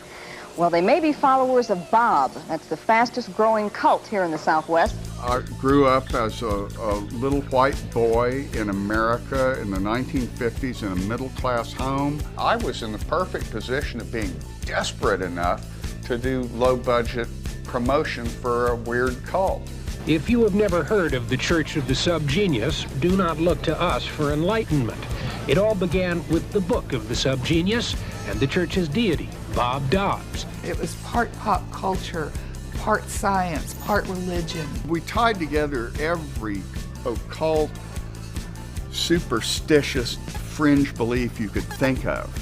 Speaker 9: Well, they may be followers of Bob. That's the fastest growing cult here in the Southwest.
Speaker 15: I grew up as a little white boy in America in the 1950s in a middle-class home. I was in the perfect position of being desperate enough to do low-budget promotion for a weird cult.
Speaker 22: If you have never heard of the Church of the Subgenius, do not look to us for enlightenment. It all began with the book of the Subgenius and the church's deity, Bob Dobbs.
Speaker 24: It was part pop culture, part science, part religion.
Speaker 15: We tied together every occult, superstitious, fringe belief you could think of.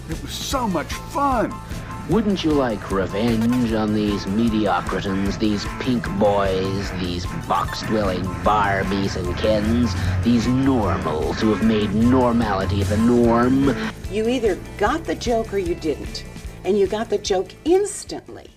Speaker 15: It was so much fun.
Speaker 25: Wouldn't you like revenge on these mediocritans, these pink boys, these box-dwelling Barbies and Kens, these normals who have made normality the norm?
Speaker 26: You either got the joke or you didn't, and you got the joke instantly.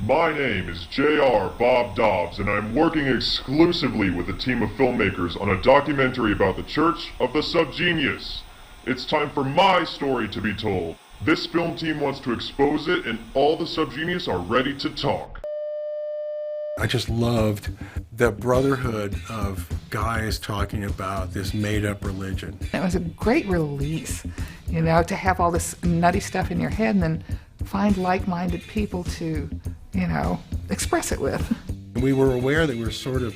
Speaker 27: My name is J.R. Bob Dobbs, and I'm working exclusively with a team of filmmakers on a documentary about the Church of the Subgenius. It's time for my story to be told. This film team wants to expose it, and all the Subgenius are ready to talk.
Speaker 28: I just loved the brotherhood of guys talking about this made-up religion.
Speaker 24: It was a great release, you know, to have all this nutty stuff in your head and then find like-minded people to, you know, express it with.
Speaker 28: We were aware that we were sort of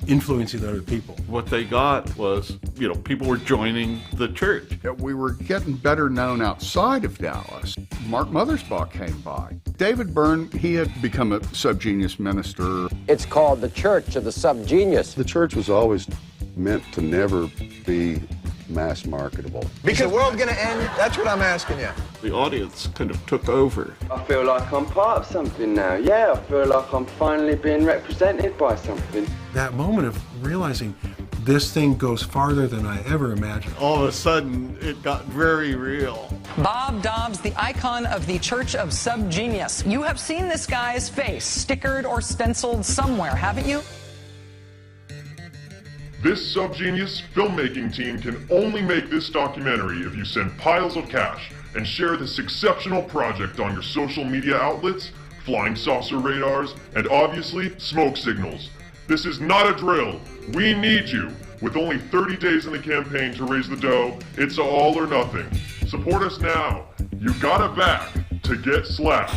Speaker 28: influencing other people.
Speaker 29: What they got was, you know, people were joining the church.
Speaker 15: We were getting better known outside of Dallas. Mark Mothersbaugh came by. David Byrne, he had become a Subgenius minister.
Speaker 30: It's called the Church of the Subgenius.
Speaker 18: The church was always meant to never be mass marketable.
Speaker 31: Is the world going to end? That's what I'm asking you.
Speaker 29: The audience kind of took over.
Speaker 32: I feel like I'm part of something now. Yeah, I feel like I'm finally being represented by something.
Speaker 28: That moment of realizing this thing goes farther than I ever imagined.
Speaker 29: All of a sudden, it got very real.
Speaker 8: Bob Dobbs, the icon of the Church of Subgenius. You have seen this guy's face stickered or stenciled somewhere, haven't you?
Speaker 27: This Subgenius filmmaking team can only make this documentary if you send piles of cash and share this exceptional project on your social media outlets, flying saucer radars, and obviously smoke signals. This is not a drill. We need you. With only 30 days in the campaign to raise the dough, it's all or nothing. Support us now. You got it back to get slapped.